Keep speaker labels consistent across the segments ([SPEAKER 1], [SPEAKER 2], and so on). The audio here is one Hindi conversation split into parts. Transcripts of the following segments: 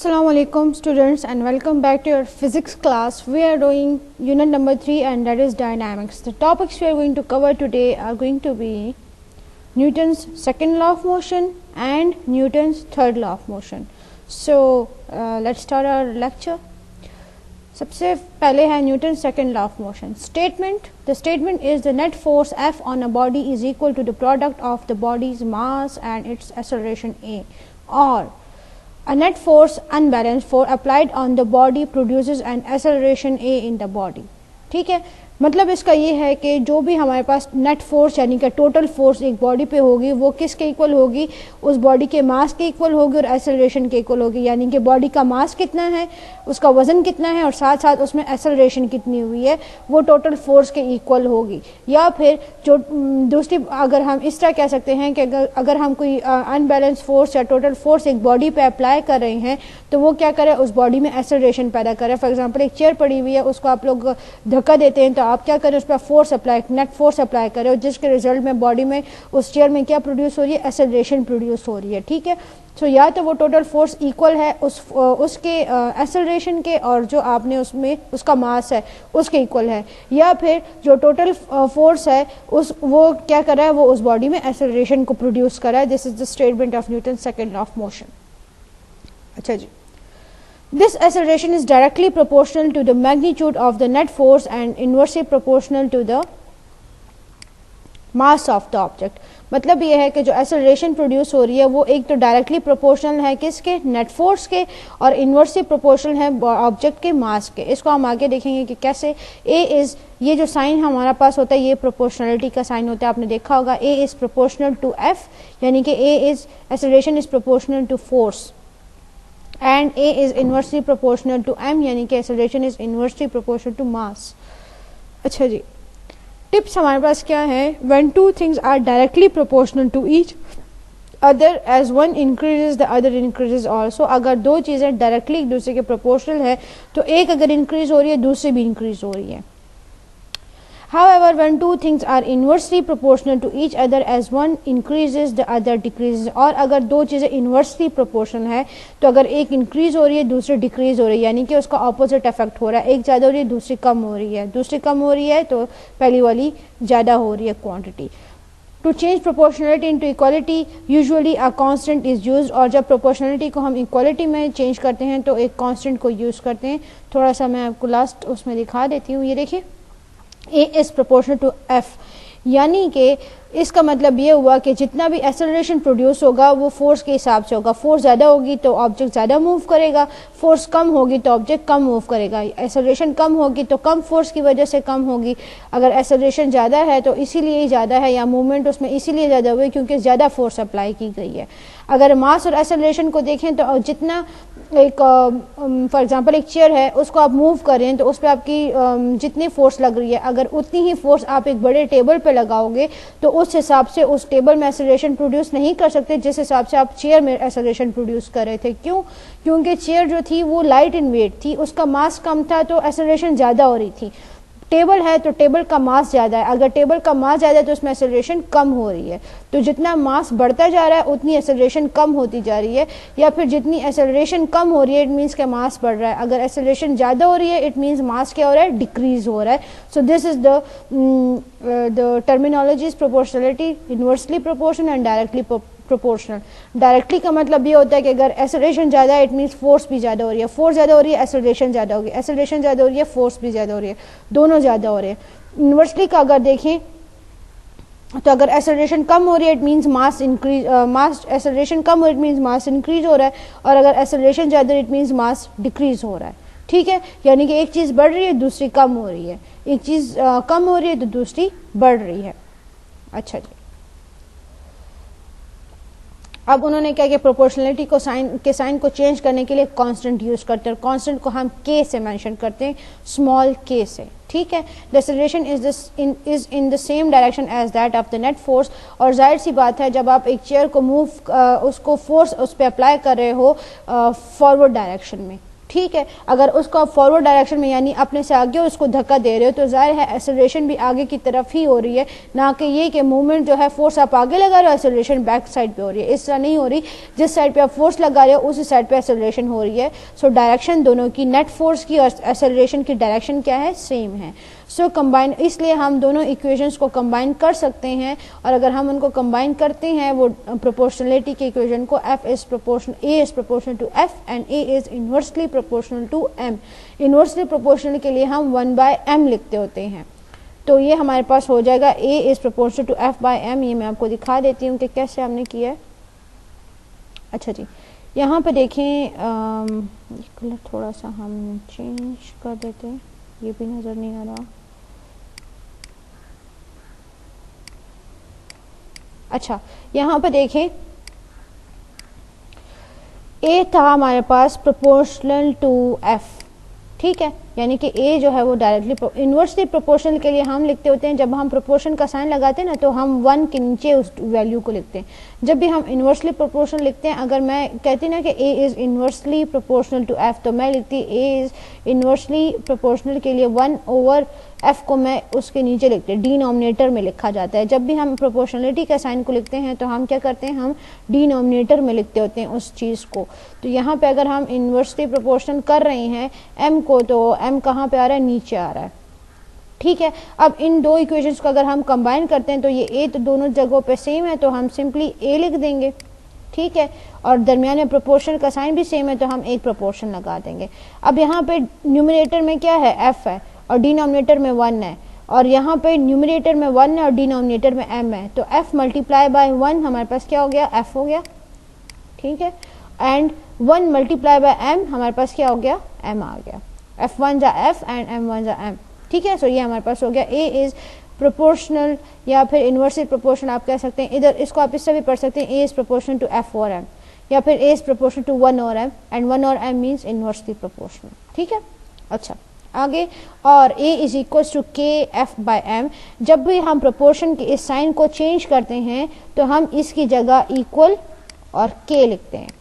[SPEAKER 1] Assalamu alaikum students and welcome back to your physics class. We are doing unit number 3 and that is dynamics. The topics we are going to cover today are going to be Newton's second law of motion and Newton's third law of motion. So let's start our lecture. सबसे पहले है Newton's second law of motion. Statement. The statement is the net force F on a body is equal to the product of the body's mass and its acceleration A. Or a net force unbalanced force applied on the body produces an acceleration A in the body. ठीक है, मतलब इसका ये है कि जो भी हमारे पास नेट फोर्स यानी कि टोटल फोर्स एक बॉडी पे होगी वो किसके इक्वल होगी, उस बॉडी के मास के इक्वल होगी और एक्सेलरेशन के इक्वल होगी. यानी कि बॉडी का मास कितना है, उसका वजन कितना है और साथ साथ उसमें एक्सेलरेशन कितनी हुई है वो टोटल फोर्स के इक्वल होगी. या फिर जो दूसरी अगर हम इस तरह कह सकते हैं कि अगर हम कोई अनबैलेंस फोर्स या टोटल फोर्स एक बॉडी पे अप्लाई कर रहे हैं तो वो क्या करे, उस बॉडी में एक्सेलरेशन पैदा करे. फॉर एग्जाम्पल एक चेयर पड़ी हुई है, उसको आप लोग धक्का देते हैं तो आप क्या करें, उस पर force apply, net force apply करें और जिसके रिजल्ट में बॉडी में उस चेयर में क्या प्रोड्यूस हो रही है, एक्सेलरेशन प्रोड्यूस हो रही है. ठीक है, तो या तो वो टोटल फोर्स इक्वल है उसके एक्सेलरेशन के और जो आपने उसमें उसका मास है उसके इक्वल है, या फिर जो टोटल फोर्स है वो क्या कर रहा है, वो उस बॉडी में एक्सेलरेशन को प्रोड्यूस कर रहा है. This is the statement of Newton second law of motion. अच्छा जी, this acceleration is directly proportional to the magnitude of the net force and inversely proportional to the mass of the object. मतलब ये है कि जो एक्सेलरेशन प्रोड्यूस हो रही है वो एक तो डायरेक्टली प्रोपोर्शनल है किसके, नेट फोर्स के, और इनवर्सली प्रोपोर्शनल है ऑब्जेक्ट के मास के. इसको हम आगे देखेंगे कि कैसे. ए इज, ये जो साइन हमारा पास होता है ये प्रोपोर्शनलिटी का साइन होता है, आपने देखा होगा. A is proportional to F, यानी कि A is acceleration is proportional to force, and A is inversely proportional to m, यानी कि acceleration is inversely proportional to mass. अच्छा जी, टिप्स हमारे पास क्या है. when two things are directly proportional to each other as one increases the other increases also. अगर दो चीज़ें डायरेक्टली एक दूसरे के प्रोपोर्शनल है तो एक अगर इंक्रीज हो रही है दूसरी भी इंक्रीज हो रही है. However, when two things are inversely proportional to each other as one increases the other decreases. और अगर दो चीज़ें inversely proportional है तो अगर एक इंक्रीज हो रही है दूसरी डिक्रीज हो रही है, यानी कि उसका ऑपोजिट इफेक्ट हो रहा है. एक ज़्यादा हो रही है दूसरी कम हो रही है, दूसरी कम हो रही है तो पहली वाली ज़्यादा हो रही है quantity. To change proportionality into equality usually a constant is used. और जब प्रोपोर्शनलिटी को हम इक्वालिटी में चेंज करते हैं तो एक कांस्टेंट को यूज़ करते हैं. थोड़ा सा मैं आपको लास्ट उसमें दिखा देती हूँ. ये देखिए, A is proportional to F, यानी कि इसका मतलब ये हुआ कि जितना भी एक्सेलरेशन प्रोड्यूस होगा वो फोर्स के हिसाब से होगा. फोर्स ज़्यादा होगी तो ऑब्जेक्ट ज़्यादा मूव करेगा, फोर्स कम होगी तो ऑब्जेक्ट कम मूव करेगा. एक्सेलरेशन कम होगी तो कम फोर्स की वजह से कम होगी, अगर एक्सेलरेशन ज़्यादा है तो इसीलिए ही ज़्यादा है, या मूवमेंट उसमें इसीलिए ज़्यादा हुई क्योंकि ज़्यादा फोर्स अप्लाई की गई है. अगर मास और एक्सेलरेशन को देखें तो जितना एक फॉर एग्जांपल एक चेयर है उसको आप मूव करें तो उस पर आपकी जितनी फोर्स लग रही है अगर उतनी ही फोर्स आप एक बड़े टेबल पे लगाओगे तो उस हिसाब से उस टेबल में एक्सेलरेशन प्रोड्यूस नहीं कर सकते जिस हिसाब से आप चेयर में एक्सेलरेशन प्रोड्यूस कर रहे थे. क्यों? क्योंकि चेयर जो थी वो लाइट इन वेट थी, उसका मास कम था तो एक्सेलरेशन ज़्यादा हो रही थी. टेबल है तो टेबल का मास ज़्यादा है, अगर टेबल का मास ज़्यादा है तो उसमें एक्सेलरेशन कम हो रही है. तो जितना मास बढ़ता जा रहा है उतनी एक्सेलरेशन कम होती जा रही है, या फिर जितनी एक्सेलरेशन कम हो रही है इट मीन्स के मास बढ़ रहा है. अगर एक्सेलरेशन ज़्यादा हो रही है इट मीन्स मास क्या हो रहा है, डिक्रीज हो रहा है. So this is the terminology is proportionality, inversely proportional and directly proportional. Directly का मतलब ये होता है कि अगर एक्सेलरेशन ज़्यादा है इट मीन्स फोर्स भी ज़्यादा हो रही है, फोर्स ज़्यादा हो रही है एक्सेलरेशन ज़्यादा होगी, एक्सेलरेशन ज़्यादा हो रही है फोर्स भी ज़्यादा हो रही है, दोनों ज़्यादा हो रहे हैं. इनवर्सली का अगर देखें तो अगर एक्सेलरेशन कम हो रही है it means mass increase, mass acceleration कम हो रही है इट मीन्स मास इंक्रीज हो रहा है, और अगर एक्सेलरेशन ज़्यादा है इट मीन्स मास डिक्रीज हो रहा है. ठीक है, यानी कि एक चीज़ बढ़ रही है दूसरी कम हो रही है, एक चीज़ कम हो रही है तो दूसरी बढ़ रही है. अच्छा जी, अब उन्होंने क्या किया, प्रोपोर्शनलिटी को साइन को चेंज करने के लिए कांस्टेंट यूज करते हैं. कांस्टेंट को हम के से मेंशन करते हैं, स्मॉल के से. ठीक है, the acceleration is in the same direction as that of the net force. और जाहिर सी बात है जब आप एक चेयर को मूव उसको फोर्स उस पर अप्लाई कर रहे हो फॉरवर्ड डायरेक्शन में, ठीक है। अगर उसको आप फॉरवर्ड डायरेक्शन में यानी अपने से आगे उसको धक्का दे रहे हो तो जाहिर है एक्सेलरेशन भी आगे की तरफ ही हो रही है, ना कि ये कि मूवमेंट जो है फोर्स आप आगे लगा रहे हो एक्सेलरेशन बैक साइड पे हो रही है। इस तरह नहीं हो रही, जिस साइड पे आप फोर्स लगा रहे हो उसी साइड पे एक्सेलरेशन हो रही है। सो डायरेक्शन दोनों की, नेट फोर्स की और एक्सेलरेशन की डायरेक्शन क्या है, सेम है। सो कंबाइन, इसलिए हम दोनों इक्वेशंस को कंबाइन कर सकते हैं, और अगर हम उनको कंबाइन करते हैं वो प्रोपोर्शनलिटी के इक्वेशन को, F is proportional, A is proportional to F and A is inversely proportional to M। Inversely proportional के लिए हम 1/m लिखते होते हैं, तो ये हमारे पास हो जाएगा A is proportional to F/m। ये मैं आपको दिखा देती हूँ कि कैसे हमने किया है। अच्छा जी, यहाँ पे देखें, कलर थोड़ा सा हम चेंज कर देते हैं, ये भी नज़र नहीं आ रहा। अच्छा, यहाँ पर देखें A था हमारे पास प्रोपोर्शनल टू F, ठीक है, यानी कि A जो है वो डायरेक्टली इनवर्सली प्रोपोर्शनल के लिए हम लिखते होते हैं, जब हम प्रोपोर्शन का साइन लगाते हैं ना तो हम 1 के नीचे उस वैल्यू को लिखते हैं। जब भी हम इनवर्सली प्रोपोर्शनल लिखते हैं, अगर मैं कहती ना कि A is inversely proportional to F, तो मैं लिखती A इज़ इनवर्सली प्रोपोर्शनल के लिए 1/f को मैं उसके नीचे लिखते हैं, डिनोमिनेटर में लिखा जाता है। जब भी हम प्रोपोर्शनलिटी का साइन को लिखते हैं तो हम क्या करते हैं, हम डिनोमिनेटर में लिखते होते हैं उस चीज़ को। तो यहाँ पे अगर हम इनवर्सली प्रोपोर्शनल कर रहे हैं m को, तो m कहाँ पे आ रहा है, नीचे आ रहा है, ठीक है। अब इन दो इक्वेशंस को अगर हम कंबाइन करते हैं तो ये a तो दोनों जगहों पे सेम है, तो हम सिंपली a लिख देंगे, ठीक है, और दरमियान में प्रोपोर्शन का साइन भी सेम है तो हम एक प्रोपोर्शन लगा देंगे। अब यहाँ पे न्यूमरेटर में क्या है, f है, और डिनोमिनेटर में 1 है, और यहाँ पे न्यूमरेटर में 1 है और डिनोमिनेटर में m है, तो f मल्टीप्लाई बाय 1 हमारे पास क्या हो गया, f हो गया, ठीक है, एंड 1 मल्टीप्लाई बाय m हमारे पास क्या हो गया, m आ गया। f1 जा f एंड m1 जा m, ठीक है। सो ये हमारे पास हो गया a इज प्रोपोर्शनल या फिर इनवर्सली प्रोपोर्शनल आप कह सकते हैं, इधर इसको आप इससे भी पढ़ सकते हैं, a is proportional to f और m, या फिर a इज प्रोपोर्शनल टू 1 और m एंड 1 और m मीन्स इनवर्सली प्रोपोर्शनल, ठीक है। अच्छा, आगे, और a is equal to k f/m। जब भी हम प्रोपोर्शन के इस साइन को चेंज करते हैं तो हम इसकी जगह इक्वल और k लिखते हैं।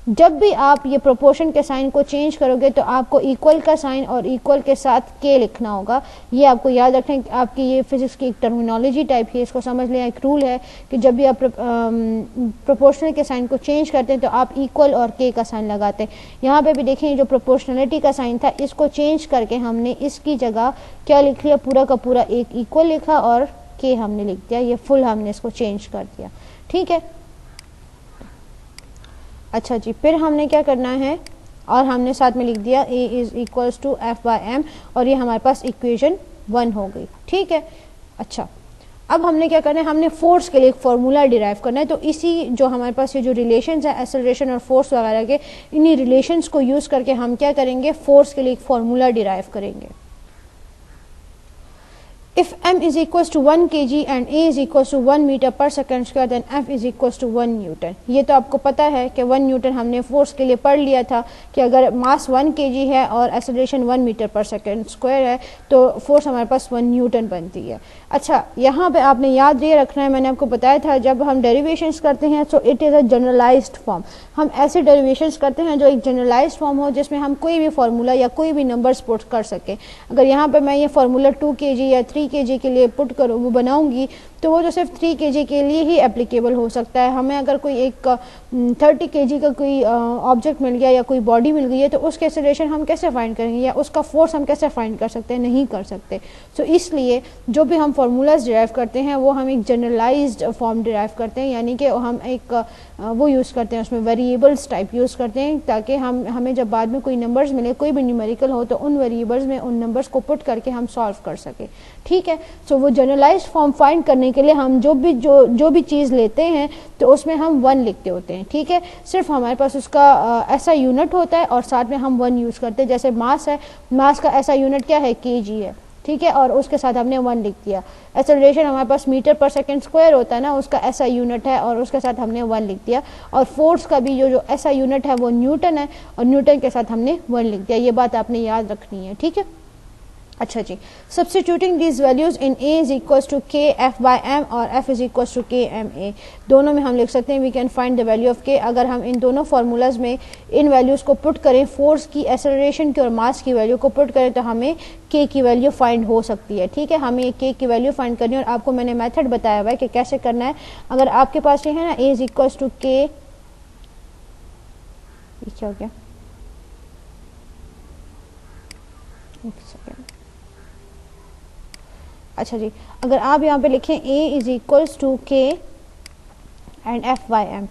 [SPEAKER 1] जब भी आप ये प्रोपोर्शन के साइन को चेंज करोगे तो आपको इक्वल का साइन और इक्वल के साथ k लिखना होगा। ये आपको याद रखें, आपकी ये फिजिक्स की एक टर्मिनोलॉजी टाइप है, इसको समझ लें, एक रूल है कि जब भी आप प्रोपोर्शनल के साइन को चेंज करते हैं तो आप इक्वल और k का साइन लगाते हैं। यहाँ पे भी देखें, जो प्रोपोर्शनलिटी का साइन था इसको चेंज करके हमने इसकी जगह क्या लिख लिया, पूरा का पूरा एक इक्वल लिखा और k हमने लिख दिया, ये फुल हमने इसको चेंज कर दिया, ठीक है। अच्छा जी, फिर हमने क्या करना है, और हमने साथ में लिख दिया a is equals to f/m, और ये हमारे पास इक्वेशन 1 हो गई, ठीक है। अच्छा, अब हमने क्या करना है, हमने फोर्स के लिए एक फार्मूला डिराइव करना है। तो इसी जो हमारे पास ये जो रिलेशंस है एक्सेलरेशन और फोर्स वगैरह के, इन्हीं रिलेशंस को यूज़ करके हम क्या करेंगे, फोर्स के लिए एक फार्मूला डिराइव करेंगे। If m is equals to 1 kg and a is equals to 1 meter per second square, then F is equals to 1 Newton. ये तो आपको पता है कि 1 न्यूटन हमने फोर्स के लिए पढ़ लिया था कि अगर मास 1 kg है और acceleration 1 metre per second square है तो फोर्स हमारे पास 1 न्यूटन बनती है। अच्छा, यहाँ पे आपने याद ये रखना है, मैंने आपको बताया था जब हम डेरिवेशंस करते हैं so it is a generalised form. हम ऐसे डेरिवेशंस करते हैं जो एक जनरलाइज्ड फॉर्म हो, जिसमें हम कोई भी फार्मूला या कोई भी नंबर्स पुट कर सकें। अगर यहाँ पे मैं ये फार्मूला 2 kg या 3 kg के लिए पुट करूँ, वो बनाऊंगी, तो वो जो सिर्फ 3 kg के लिए ही एप्लीकेबल हो सकता है। हमें अगर कोई एक 30 kg का कोई ऑब्जेक्ट मिल गया या कोई बॉडी मिल गई है तो उसके एक्सेलरेशन हम कैसे फाइंड करेंगे या उसका फोर्स हम कैसे फाइंड कर सकते हैं, नहीं कर सकते। सो इसलिए जो भी हम फार्मूलाज डिराइव करते हैं वो हम एक जनरलाइज्ड फॉर्म डिराइव करते हैं, यानी कि हम एक वो यूज़ करते हैं, उसमें वेरिएबल्स टाइप यूज़ करते हैं, ताकि हमें जब बाद में कोई नंबर्स मिले, कोई भी न्यूमेरिकल हो, तो उन वेरिएबल्स में उन नंबर्स को पुट करके हम सॉल्व कर सकें, ठीक है। सो वो जनरलाइज्ड फॉर्म फाइंड करने के लिए हम जो भी चीज़ लेते हैं तो उसमें हम 1 लिखते होते हैं, ठीक है। सिर्फ हमारे पास उसका ऐसा यूनिट होता है और साथ में हम 1 यूज़ करते हैं। जैसे मास है, मास का ऐसा यूनिट क्या है, kg है, ठीक है, और उसके साथ हमने 1 लिख दिया। एक्सेलरेशन हमारे पास मीटर पर सेकंड स्क्वायर होता है ना, उसका ऐसा यूनिट है और उसके साथ हमने 1 लिख दिया। और फोर्स का भी जो ऐसा यूनिट है वो न्यूटन है और न्यूटन के साथ हमने 1 लिख दिया। ये बात आपने याद रखनी है, ठीक है। अच्छा जी, substituting these values in a is equal to k f by m और f is equal to k m a, दोनों में हम लिख सकते हैं we can find the value of k। अगर हम इन दोनों फार्मूलाज में इन वैल्यूज को पुट करें, फोर्स की, एक्सेलरेशन की और मास की वैल्यू को पुट करें तो हमें k की वैल्यू फाइंड हो सकती है। ठीक है, हमें k की वैल्यू फाइंड करनी है और आपको मैंने मेथड बताया हुआ है कि कैसे करना है। अगर आपके पास ये है ना a is equal to k, क्या हो गया, एक सेकेंड, अच्छा जी, अगर आप यहाँ पे लिखें a is equals to k and f by m,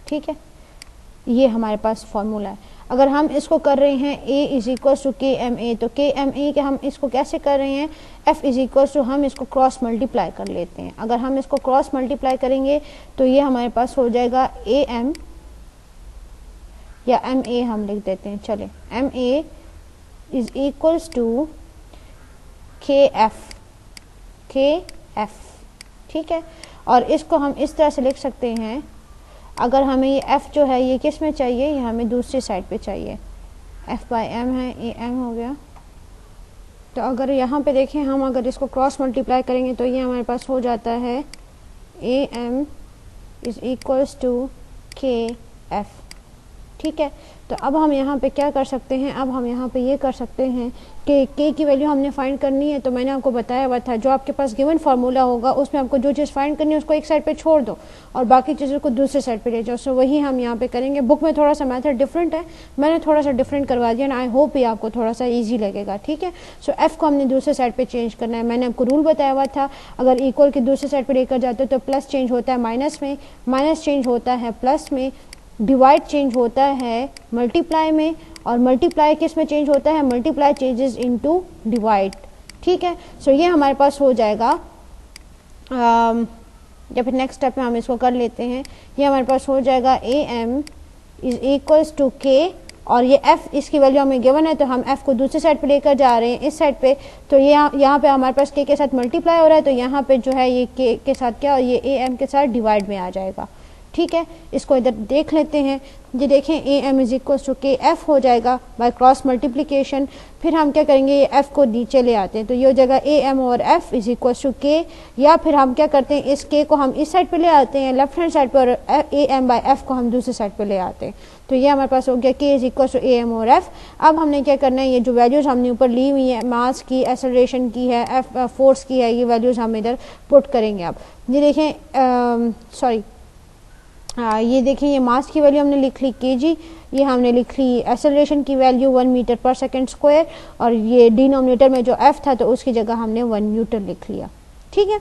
[SPEAKER 1] ठीक है, ये हमारे पास फॉर्मूला है। अगर हम इसको कर रहे हैं a is equals to k m a, तो k m a के हम इसको कैसे कर रहे हैं, f इज इक्वल्स टू, हम इसको क्रॉस मल्टीप्लाई कर लेते हैं। अगर हम इसको क्रॉस मल्टीप्लाई करेंगे तो ये हमारे पास हो जाएगा a m या m a हम लिख देते हैं, चले, m a is equals to KF, ठीक है। और इसको हम इस तरह से लिख सकते हैं, अगर हमें ये F जो है ये किस में चाहिए, ये हमें दूसरी साइड पे चाहिए, F बाई m है, AM हो गया। तो अगर यहाँ पे देखें हम, अगर इसको क्रॉस मल्टीप्लाई करेंगे तो ये हमारे पास हो जाता है AM is equals to KF, ठीक है। तो अब हम यहाँ पे क्या कर सकते हैं, अब हम यहाँ पे ये कर सकते हैं कि k की वैल्यू हमने फाइंड करनी है। तो मैंने आपको बताया हुआ था, जो आपके पास गिवन फार्मूला होगा उसमें आपको जो चीज़ फाइंड करनी है उसको एक साइड पे छोड़ दो और बाकी चीज़ों को दूसरे साइड पे ले जाओ। सो वही हम यहाँ पे करेंगे। बुक में थोड़ा सा मेथड डिफरेंट है, मैंने थोड़ा सा डिफरेंट करवा दिया ना, आई होप ये आपको थोड़ा सा ईजी लगेगा, ठीक है। सो एफ को हमने दूसरे साइड पर चेंज करना है। मैंने आपको रूल बताया हुआ था, अगर इक्वल की दूसरे साइड पर लेकर जाते हो तो प्लस चेंज होता है माइनस में, माइनस चेंज होता है प्लस में, डिवाइड चेंज होता है मल्टीप्लाई में, और मल्टीप्लाई किस में चेंज होता है, मल्टीप्लाई चेंजेस इनटू डिवाइड, ठीक है। सो ये हमारे पास हो जाएगा। या फिर नेक्स्ट स्टेप में हम इसको कर लेते हैं, ये हमारे पास हो जाएगा A M is equals to K, और ये f इसकी वैल्यू हमें गिवन है तो हम f को दूसरी साइड पे लेकर जा रहे हैं इस साइड पे। तो ये यहाँ पे हमारे पास k के साथ मल्टीप्लाई हो रहा है, तो यहाँ पे जो है ये k के साथ क्या, ये ए एम के साथ डिवाइड में आ जाएगा, ठीक है। इसको इधर देख लेते हैं, ये देखें A M is equal to K F हो जाएगा बाय क्रॉस मल्टीप्लिकेशन। फिर हम क्या करेंगे, ये एफ को नीचे ले आते हैं, तो ये हो जाएगा ए एम और एफ इज इक्वल टू के, या फिर हम क्या करते हैं, इस के को हम इस साइड पे ले आते हैं लेफ्ट हैंड साइड पर, ए एम बाय एफ को हम दूसरी साइड पे ले आते हैं। तो ये हमारे पास हो गया K is equal to A M और एफ। अब हमने क्या करना है, ये जो वैल्यूज हमने ऊपर ली हुई है, मास की, एक्सेलरेशन की है, एफ फोर्स की है, ये वैल्यूज हम इधर पुट करेंगे। अब ये देखें, सॉरी, ये देखिए, ये मास की वैल्यू हमने लिख ली kg, ये हमने लिख ली एक्सेलरेशन की value 1 metre per second square, और ये डिनोमिनेटर में जो f था तो उसकी जगह हमने 1 न्यूटन लिख लिया, ठीक है।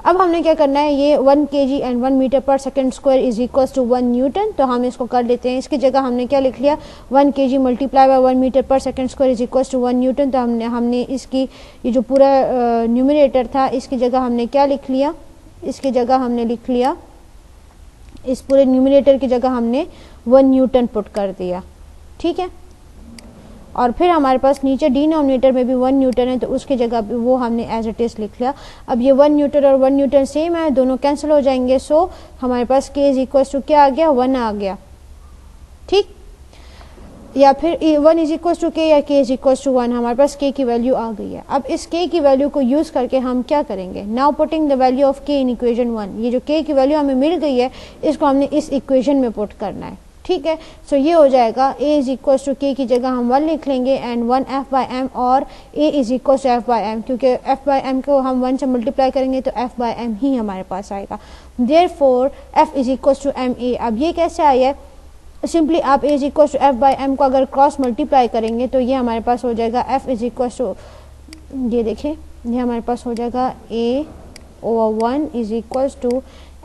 [SPEAKER 1] अब हमने क्या करना है, ये 1 kg and 1 metre per second square is equals to 1 newton, तो हम इसको कर लेते हैं। इसकी जगह हमने क्या लिख लिया, 1 kg multiply by 1 metre per second square is equals to 1 newton. तो हमने इसकी ये जो पूरा न्यूमरेटर था इसकी जगह हमने क्या लिख लिया, इसकी जगह हमने लिख लिया, इस पूरे न्यूमरेटर की जगह हमने 1 न्यूटन पुट कर दिया, ठीक है। और फिर हमारे पास नीचे डिनोमिनेटर में भी 1 न्यूटन है, तो उसकी जगह भी वो हमने एज इट इज लिख लिया। अब ये 1 न्यूटन और 1 न्यूटन सेम है, दोनों कैंसिल हो जाएंगे। सो हमारे पास के इज इक्वल टू क्या आ गया, 1 आ गया, ठीक। या फिर 1 इज इक्वल टू के, या के इज इक्वल टू 1, हमारे पास के की वैल्यू आ गई है। अब इस के की वैल्यू को यूज करके हम क्या करेंगे, now putting the value of के इन इक्वेशन 1। ये जो के की वैल्यू हमें मिल गई है इसको हमने इस इक्वेशन में पुट करना है, ठीक है। सो ये हो जाएगा a इज इक्वल टू के की जगह हम 1 लिख लेंगे एंड 1 f बाई एम, और a is equal to f by M, क्योंकि f बाई एम को हम 1 से मल्टीप्लाई करेंगे तो f बाई एम ही हमारे पास आएगा। Therefore f is equal to M A. अब ये कैसे आई है, सिंपली आप a is equal to F by M को अगर क्रॉस मल्टीप्लाई करेंगे तो ये हमारे पास हो जाएगा f इज इक्वल टू, ये देखिए, ये हमारे पास हो जाएगा a over 1 is equal to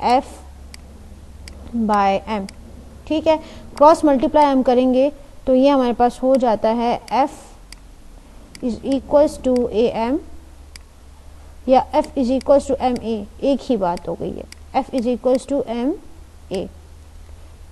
[SPEAKER 1] f by M, ठीक है। क्रॉस मल्टीप्लाई हम करेंगे तो ये हमारे पास हो जाता है f is equal to A M, या f is equal to M A, एक ही बात हो गई है, f is equal to M A,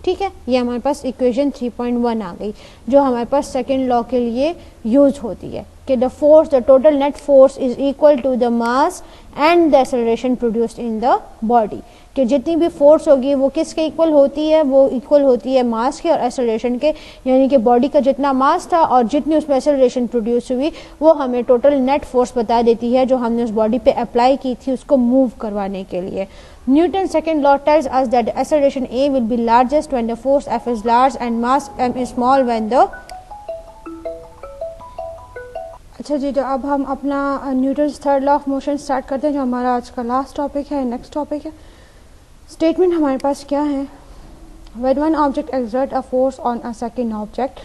[SPEAKER 1] ठीक है। ये हमारे पास इक्वेशन 3.1 आ गई, जो हमारे पास सेकेंड लॉ के लिए यूज होती है। कि the force, the total net force is equal to the mass and the acceleration produced in the body, कि जितनी भी फोर्स होगी वो किसके इक्वल होती है, वो इक्वल होती है मास के और एक्सेलरेशन के, यानी कि बॉडी का जितना मास था और जितनी उसमें एक्सेलरेशन प्रोड्यूस हुई वो हमें टोटल नेट फोर्स बता देती है जो हमने उस बॉडी पे अप्लाई की थी उसको मूव करवाने के लिए। Newton's second law tells us that the acceleration A will be largest when the force F is large and mass m is small when the। अच्छा जी, तो अब हम अपना Newton's third law of motion start करते हैं जो हमारा आज का लास्ट टॉपिक है, नेक्स्ट टॉपिक है। स्टेटमेंट हमारे पास क्या है? When one object exert a force on a second object,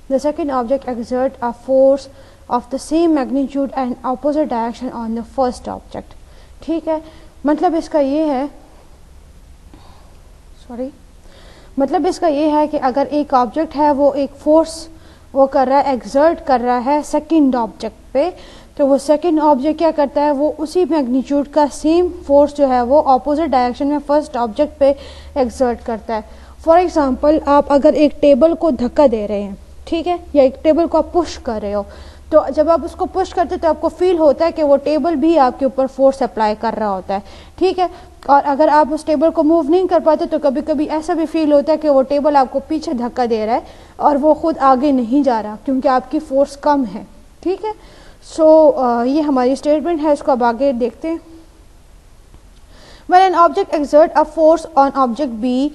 [SPEAKER 1] the second object exert a force of the same magnitude and opposite direction on the first object। ठीक है, मतलब इसका ये है, मतलब इसका ये है कि अगर एक ऑब्जेक्ट है वो एक फोर्स वो कर रहा है, एक्सर्ट कर रहा है सेकंड ऑब्जेक्ट पे, तो वो सेकंड ऑब्जेक्ट क्या करता है, वो उसी मैग्नीट्यूड का सेम फोर्स जो है वो ऑपोजिट डायरेक्शन में फर्स्ट ऑब्जेक्ट पे एक्सर्ट करता है। फॉर एग्जांपल, आप अगर एक टेबल को धक्का दे रहे हैं, ठीक है, या एक टेबल को आप पुश कर रहे हो, तो जब आप उसको पुश करते तो आपको फील होता है कि वो टेबल भी आपके ऊपर फोर्स अप्लाई कर रहा होता है, ठीक है। और अगर आप उस टेबल को मूव नहीं कर पाते तो कभी कभी ऐसा भी फील होता है कि वो टेबल आपको पीछे धक्का दे रहा है और वो खुद आगे नहीं जा रहा क्योंकि आपकी फोर्स कम है, ठीक है। सो ये हमारी स्टेटमेंट है, इसको अब आगे देखते हैं। When an object exert a force on object B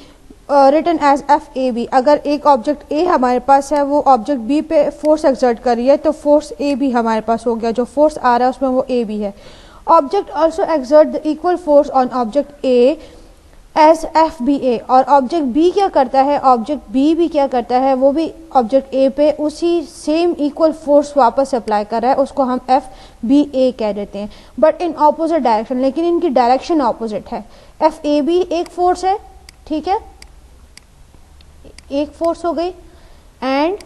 [SPEAKER 1] written as FAB, अगर एक ऑब्जेक्ट A हमारे पास है वो ऑब्जेक्ट B पे फोर्स एक्सर्ट कर रही है तो फोर्स A भी हमारे पास हो गया, जो फोर्स आ रहा है उसमें वो A भी है। Object also exert the equal force on object A as FBA, और ऑब्जेक्ट B क्या करता है, ऑब्जेक्ट B भी क्या करता है, वो भी ऑब्जेक्ट A पे उसी सेम इक्वल फोर्स वापस अप्लाई कर रहा है, उसको हम FBA कह देते हैं, बट इन ऑपोजिट डायरेक्शन, लेकिन इनकी डायरेक्शन ऑपोजिट है। FAB एक फोर्स है, ठीक है, एक फोर्स हो गई, एंड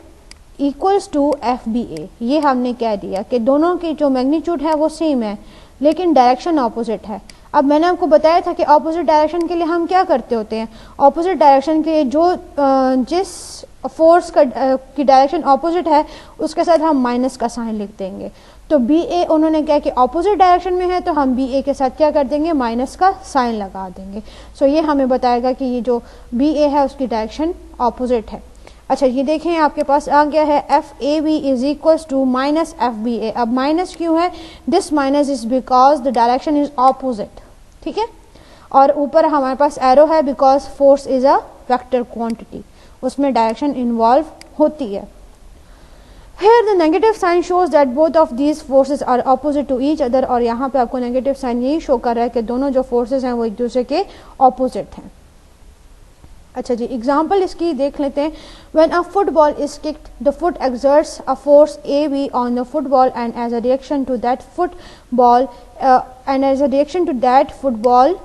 [SPEAKER 1] इक्वल्स टू FBA, ये हमने कह दिया कि दोनों की जो मैग्नीट्यूड है वो सेम है लेकिन डायरेक्शन ऑपोजिट है। अब मैंने आपको बताया था कि ऑपोजिट डायरेक्शन के लिए हम क्या करते होते हैं, ऑपोजिट डायरेक्शन के लिए जो जिस फोर्स का की डायरेक्शन ऑपोजिट है उसके साथ हम माइनस का साइन लिख देंगे। तो BA उन्होंने कहा कि ऑपोजिट डायरेक्शन में है तो हम BA के साथ क्या कर देंगे, माइनस का साइन लगा देंगे। सो ये हमें बताएगा कि ये जो BA है उसकी डायरेक्शन ऑपोजिट है। अच्छा, ये देखें आपके पास आ गया है FAB is equals to minus FBA। अब माइनस क्यों है, this minus is because the direction is opposite, ठीक है, और ऊपर हमारे पास एरो है because force is a vector quantity, उसमें डायरेक्शन इन्वॉल्व होती है। Here the negative sign shows that both of these forces are opposite to each other, और यहाँ पे आपको नेगेटिव साइन यही शो कर रहा है कि दोनों जो फोर्सेस हैं वो एक दूसरे के ऑपोजिट हैं। अच्छा जी, एग्जाम्पल इसकी देख लेते हैं। When a football is kicked, the foot exerts a force AB on the football, and as a reaction to that football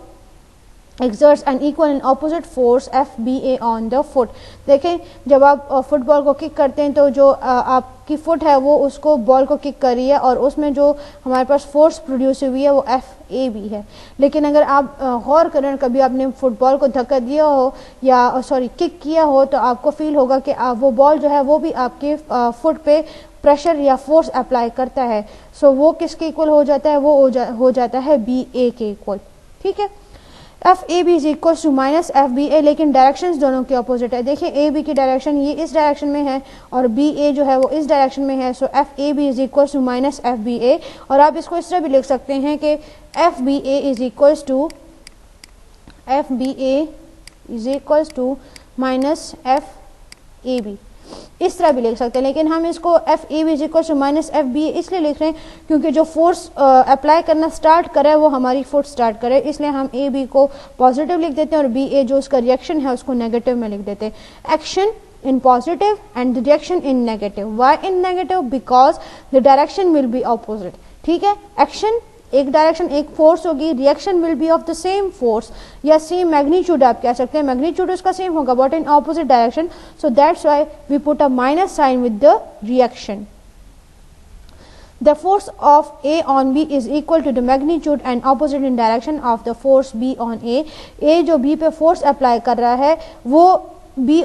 [SPEAKER 1] exerts an equal and opposite force FBA on the foot। देखें, जब आप फुटबॉल को किक करते हैं तो जो आपकी फुट है वो उसको बॉल को किक कर रही है और उसमें जो हमारे पास फोर्स प्रोड्यूस हुई है वो FAB है। लेकिन अगर आप गौर करें, कभी आपने फुटबॉल को धक्का दिया हो या किक किया हो तो आपको फील होगा कि वो बॉल जो है वो भी आपके फुट पे प्रेशर या फोर्स अप्लाई करता है। सो वो किसके इक्वल हो जाता है, वो हो जाता है BA के इक्वल, ठीक है। FAB is equal to minus FBA, लेकिन डायरेक्शंस दोनों के अपोजिट है। देखिए AB की डायरेक्शन ये इस डायरेक्शन में है और BA जो है वो इस डायरेक्शन में है। So FAB is equal to minus FBA, और आप इसको इस तरह भी लिख सकते हैं कि FBA is equal to minus FAB, इस तरह भी लिख सकते हैं। लेकिन हम इसको FAB is equal to minus FBA इसलिए लिख रहे हैं क्योंकि जो फोर्स अप्लाई करना स्टार्ट करे वो हमारी फुट स्टार्ट करे, इसलिए हम AB को पॉजिटिव लिख देते हैं और BA जो उसका रिएक्शन है उसको नेगेटिव में लिख देते हैं। Action in positive and the reaction in negative. Why in negative? Because the direction will be opposite, ठीक है। एक्शन एक डायरेक्शन एक फोर्स होगी, reaction will be of the same force या सेम मैग्नीट्यूड, आप कह सकते हैं मैग्नीट्यूड उसका सेम होगा but in opposite direction. So that's why we put a minus sign with the reaction. The force of A on B is equal to the magnitude and opposite in direction of the force B on A. A जो B पे फोर्स अप्लाई कर रहा है वो B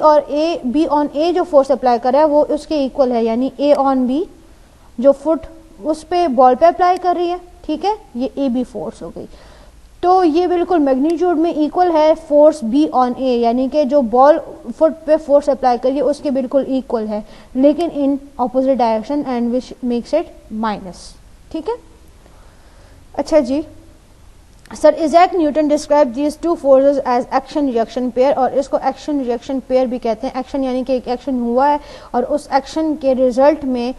[SPEAKER 1] on A जो फोर्स अप्लाई कर रहा है वो उसके इक्वल है, यानी A on B जो फुट उस पे बॉल पे अप्लाई कर रही है, ठीक है, ये ए बी फोर्स हो गई। तो ये बिल्कुल मैग्नीट्यूड में इक्वल है फोर्स बी ऑन ए, यानी कि जो बॉल फुट पे फोर्स अप्लाई करिए उसके बिल्कुल इक्वल है, लेकिन in opposite direction and which makes it minus, ठीक है। अच्छा जी, sir Isaac Newton describe these two forces as action reaction pair, और इसको एक्शन रिएक्शन पेयर भी कहते हैं। एक्शन यानी कि एक एक्शन हुआ है और उस एक्शन के रिजल्ट में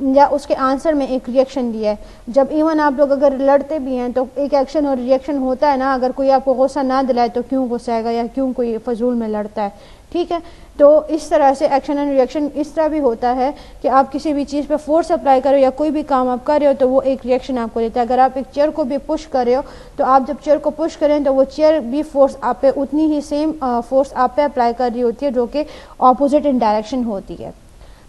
[SPEAKER 1] या उसके आंसर में एक रिएक्शन दिया है। जब इवन आप लोग अगर लड़ते भी हैं तो एक एक्शन और रिएक्शन होता है ना, अगर कोई आपको गुस्सा ना दिलाए तो क्यों गुस्साएगा या क्यों कोई फजूल में लड़ता है, ठीक है। तो इस तरह से एक्शन एंड रिएक्शन इस तरह भी होता है कि आप किसी भी चीज़ पे फोर्स अप्लाई करो या कोई भी काम आप कर रहे हो तो वो एक रिएक्शन आपको देता है। अगर आप एक चेयर को भी पुश कर रहे हो तो आप जब चेयर को पुश करें तो वो चेयर भी फोर्स आप पे उतनी ही सेम फोर्स आप पे अप्लाई कर रही होती है, जो कि ऑपोजिट इन डायरेक्शन होती है।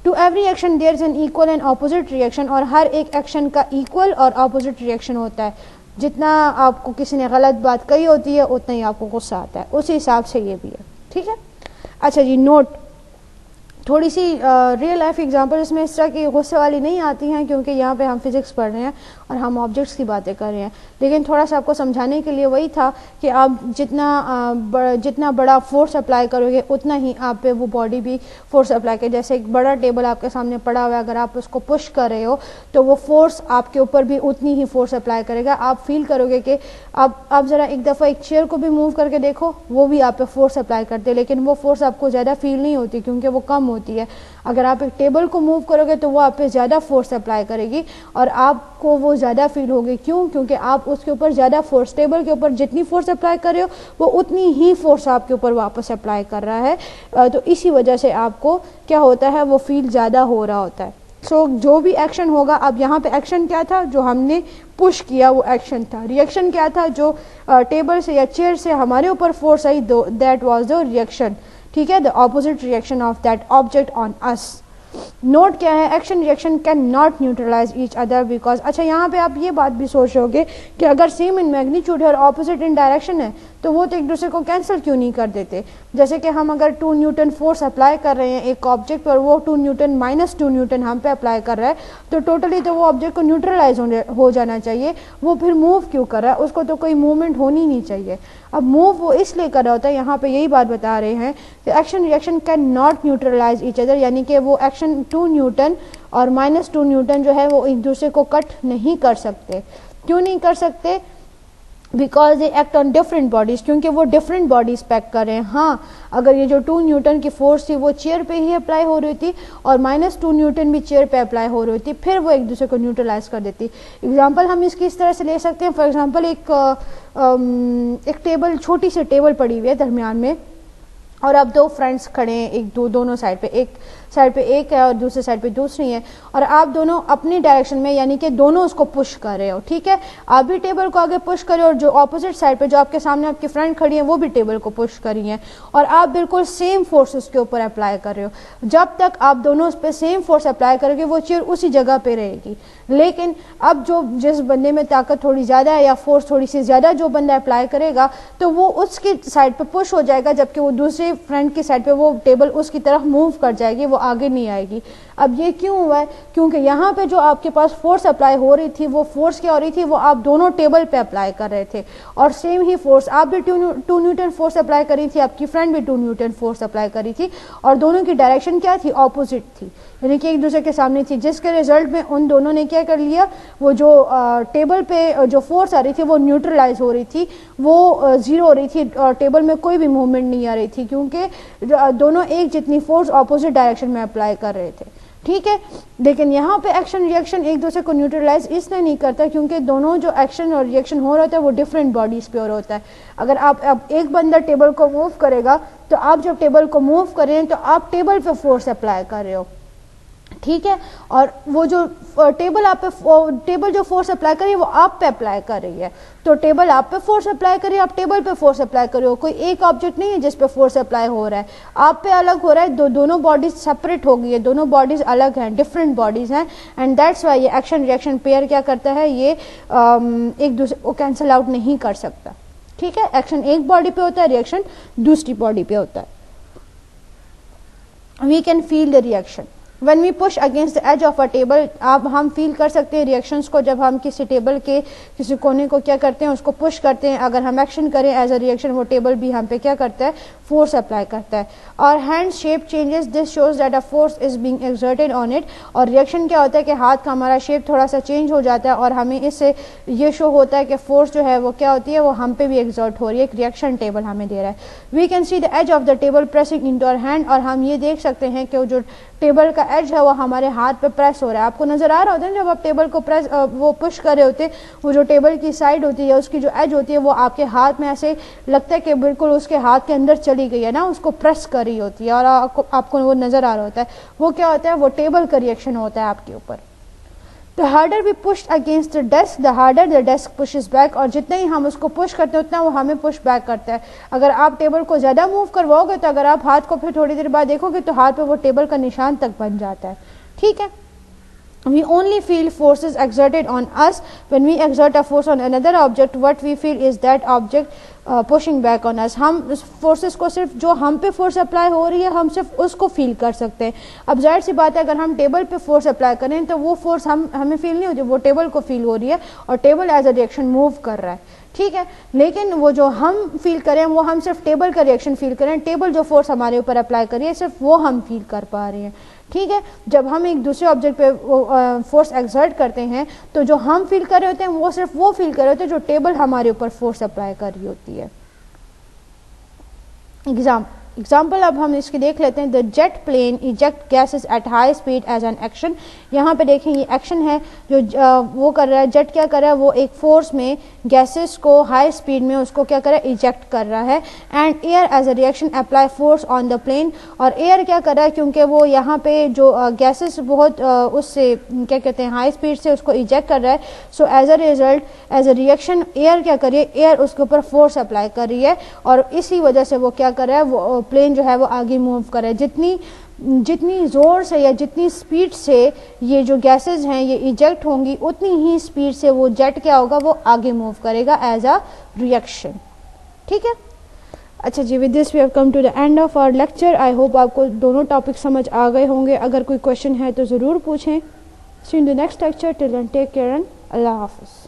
[SPEAKER 1] To every action there is an equal and opposite reaction, और हर एक एक्शन का इक्वल और ऑपोजिट रिएक्शन होता है। जितना आपको किसी ने गलत बात कही होती है उतना ही आपको गुस्सा आता है, उसी हिसाब से ये भी है, ठीक है। अच्छा जी, नोट थोड़ी सी रियल लाइफ एग्जांपल इसमें इस तरह की गुस्से वाली नहीं आती हैं, क्योंकि यहाँ पे हम फिजिक्स पढ़ रहे हैं और हम ऑब्जेक्ट्स की बातें कर रहे हैं, लेकिन थोड़ा सा आपको समझाने के लिए वही था कि आप जितना बड़ा फोर्स अप्लाई करोगे उतना ही आप पे वो बॉडी भी फोर्स अप्लाई करे। जैसे एक बड़ा टेबल आपके सामने पड़ा हुआ है, अगर आप उसको पुश कर रहे हो तो वो फोर्स आपके ऊपर भी उतनी ही फोर्स अप्लाई करेगा। आप फील करोगे कि आप ज़रा एक दफ़ा एक चेयर को भी मूव करके देखो, वो भी आप पे फोर्स अप्लाई करते हैं, लेकिन वो फोर्स आपको ज़्यादा फील नहीं होती क्योंकि वो कम होती है। अगर आप एक टेबल को मूव करोगे तो वो आप पे ज़्यादा फोर्स अप्लाई करेगी और आपको वो ज़्यादा फील होगी। क्यों? क्योंकि आप उसके ऊपर ज़्यादा फोर्स, टेबल के ऊपर जितनी फोर्स अप्लाई कर रहे हो वो उतनी ही फोर्स आपके ऊपर वापस अप्लाई कर रहा है। तो इसी वजह से आपको क्या होता है, वो फील ज़्यादा हो रहा होता है। सो जो भी एक्शन होगा, अब यहाँ पे एक्शन क्या था, जो हमने पुश किया वो एक्शन था। रिएक्शन क्या था, जो टेबल से या चेयर से हमारे ऊपर फोर्स आई, दैट वाज द रिएक्शन, ठीक है, the opposite reaction of that object on us. Note क्या है, action reaction can not neutralise each other because. अच्छा, यहाँ पे आप ये बात भी सोच रहे होगे कि अगर सेम इन मैग्नीट्यूड है और ऑपोजिट इन डायरेक्शन है तो वो तो एक दूसरे को कैंसिल क्यों नहीं कर देते। जैसे कि हम अगर 2 न्यूटन फोर्स अप्लाई कर रहे हैं एक ऑब्जेक्ट पर, वो 2 न्यूटन माइनस 2 न्यूटन हम पे अप्लाई कर रहा है, तो टोटली तो वो ऑब्जेक्ट को न्यूट्रलाइज हो जाना चाहिए। वो फिर मूव क्यों कर रहा है, उसको तो कोई मूवमेंट होनी नहीं चाहिए। अब मूव वो इसलिए कर रहा होता है, यहाँ पे यही बात बता रहे हैं कि action reaction can not neutralise each other, यानी कि वो एक्शन 2 न्यूटन और माइनस 2 न्यूटन जो है वो एक दूसरे को कट नहीं कर सकते। क्यों नहीं कर सकते? Because they act on different bodies, क्योंकि वो डिफरेंट बॉडीज पैक कर रहे हैं। हाँ, अगर ये जो 2 न्यूटन की फोर्स थी वो चेयर पे ही अप्लाई हो रही थी और माइनस 2 न्यूटन भी चेयर पे अप्लाई हो रही थी, फिर वो एक दूसरे को न्यूट्रलाइज कर देती। एग्जांपल हम इसकी इस तरह से ले सकते हैं, फॉर एग्जांपल एक टेबल, छोटी सी टेबल पड़ी हुई है दरमियान में, और अब 2 फ्रेंड्स खड़े हैं, दोनों साइड पे, एक साइड पे एक है और दूसरे साइड पे दूसरी है, और आप दोनों अपनी डायरेक्शन में, यानी कि दोनों उसको पुश कर रहे हो, ठीक है। आप भी टेबल को आगे पुश कर रहे हो और जो ऑपोजिट साइड पे, जो आपके सामने आपकी फ्रेंड खड़ी है, वो भी टेबल को पुश कर रही है और आप बिल्कुल सेम फोर्स उसके ऊपर अप्लाई कर रहे हो। जब तक आप दोनों उस पर सेम फोर्स अप्लाई करोगे वो चेयर उसी जगह पे रहेगी। लेकिन अब जिस बंदे में ताकत थोड़ी ज़्यादा है या फोर्स थोड़ी सी ज़्यादा जो बंदा अप्लाई करेगा, तो वो उसकी साइड पे पुश हो जाएगा, जबकि वो दूसरे फ्रेंड की साइड पे वो टेबल उसकी तरफ मूव कर जाएगी, वो आगे नहीं आएगी। अब ये क्यों हुआ है? क्योंकि यहाँ पे जो आपके पास फोर्स अप्लाई हो रही थी, वो फोर्स क्या हो रही थी, वो आप दोनों टेबल पे अप्लाई कर रहे थे, और सेम ही फोर्स, आप भी 2 न्यूटन फोर्स अप्लाई करी थी, आपकी फ्रेंड भी 2 न्यूटन फोर्स अप्लाई करी थी, और दोनों की डायरेक्शन क्या थी, ऑपोजिट थी, यानी कि एक दूसरे के सामने थी, जिसके रिजल्ट में उन दोनों ने क्या कर लिया, वो जो टेबल पे जो फोर्स आ रही थी वो न्यूट्रलाइज हो रही थी, वो जीरो हो रही थी, और टेबल में कोई भी मूवमेंट नहीं आ रही थी, क्योंकि दोनों एक जितनी फोर्स ऑपोजिट डायरेक्शन में अप्लाई कर रहे थे, ठीक है। लेकिन यहाँ पे एक्शन रिएक्शन एक दूसरे को न्यूट्रलाइज इसलिए नहीं करता क्योंकि दोनों जो एक्शन और रिएक्शन हो रहा होता है वो डिफरेंट बॉडीज पे हो रहा होता है। अगर आप एक बंदा टेबल को मूव करेगा, तो आप जब टेबल को मूव कर रहे हैं तो आप टेबल पे फोर्स अप्लाई कर रहे हो, ठीक है, और वो जो टेबल जो फोर्स अप्लाई कर रही है वो आप पे अप्लाई कर रही है। तो टेबल आप पे फोर्स अप्लाई कर रही है, आप टेबल पे फोर्स अप्लाई कर रहे हो। कोई एक ऑब्जेक्ट नहीं है जिस पे फोर्स अप्लाई हो रहा है, आप पे अलग हो रहा है। दोनों बॉडीज सेपरेट हो गई है, दोनों बॉडीज अलग हैं, डिफरेंट बॉडीज हैं, एंड दैट्स वाई ये एक्शन रिएक्शन पेयर क्या करता है, ये एक दूसरे को कैंसिल आउट नहीं कर सकता, ठीक है। एक्शन एक बॉडी पे होता है, रिएक्शन दूसरी बॉडी पे होता है। We can feel the reaction. When we push against the edge of a table, आप हम फील कर सकते हैं रिएक्शंस को जब हम किसी टेबल के किसी कोने को क्या करते हैं, उसको पुश करते हैं। अगर हम एक्शन करें एज अ रिएक्शन, वो टेबल भी हम पे क्या करता है, फोर्स अप्लाई करता है। और hand shape changes, this shows that a force is being exerted on it. और रिएक्शन क्या होता है कि हाथ का हमारा शेप थोड़ा सा चेंज हो जाता है और हमें इससे ये शो होता है कि फोर्स जो है वो क्या होती है, वो हम पे भी एक्सर्ट हो रही है। एक रिएक्शन टेबल हमें दे रहा है। We can see the edge of the table pressing into our hand, और हम ये देख सकते हैं कि जो टेबल का एज है वो हमारे हाथ पे प्रेस हो रहा है। आपको नजर आ रहा होता है जब आप टेबल को प्रेस वो पुश कर रहे होते हैं, वो जो टेबल की साइड होती है उसकी जो एज होती है वो आपके हाथ में ऐसे लगता है कि बिल्कुल उसके हाथ के अंदर चली गई है ना, उसको प्रेस कर रही होती है और आपको वो नजर आ रहा होता है। वो क्या होता है, वो टेबल का रिएक्शन होता है आपके ऊपर। The harder we push against the desk, the harder the desk pushes back, और जितना ही हम उसको पुश करते हैं उतना वो हमें पुश बैक करता है। अगर आप टेबल को ज़्यादा मूव करवाओगे तो अगर आप हाथ को फिर थोड़ी देर बाद देखोगे तो हाथ पे वो टेबल का निशान तक बन जाता है। ठीक है। We only feel forces exerted on us when we exert a force on another object. What we feel is that object pushing back on us. हम उस फोर्सेस को सिर्फ जो हम पे फोर्स अप्लाई हो रही है हम सिर्फ उसको फील कर सकते हैं। अब जाहिर सी बात है अगर हम टेबल पे फोर्स अप्लाई करें तो वो फोर्स हमें फील नहीं होती, वो टेबल को फील हो रही है और table as a reaction move कर रहा है। ठीक है। लेकिन वो जो हम फील करें वो हम सिर्फ टेबल का रिएक्शन फील करें, टेबल जो फोर्स हमारे ऊपर अप्लाई करिए सिर्फ वो हम फील कर पा रहे हैं। ठीक है। जब हम एक दूसरे ऑब्जेक्ट पे फोर्स एक्सर्ट करते हैं तो जो हम फील कर रहे होते हैं वो सिर्फ वो फील कर रहे होते हैं जो टेबल हमारे ऊपर फोर्स अप्लाई कर रही होती है। एग्जाम्पल अब हम इसकी देख लेते हैं। The jet plane eject gases at high speed as an action. यहाँ पे देखें ये एक्शन है जो वो कर रहा है, जेट क्या कर रहा है, वो एक फोर्स में गैसेस को हाई स्पीड में उसको क्या कर रहा है, इजेक्ट कर रहा है। And air as a reaction apply force on the plane, और एयर क्या कर रहा है क्योंकि वो यहाँ पे जो गैसेस बहुत उससे क्या कहते हैं हाई स्पीड से उसको इजेक्ट कर रहा है, so as a result as a reaction air क्या कर रही है, एयर उसके ऊपर फोर्स अप्लाई कर रही है और इसी वजह से वो क्या कर रहा है, वो प्लेन जो है वो आगे मूव कर रहा है। जितनी ज़ोर से या जितनी स्पीड से ये जो गैसेस हैं ये इजेक्ट होंगी उतनी ही स्पीड से वो जेट क्या होगा, वो आगे मूव करेगा एज अ रिएक्शन। ठीक है। अच्छा जी, with this we have come to the end of our lecture. I hope आपको दोनों टॉपिक समझ आ गए होंगे। अगर कोई क्वेश्चन है तो ज़रूर पूछें। See you in the next lecture. Till then take care and अल्लाह हाफिज़।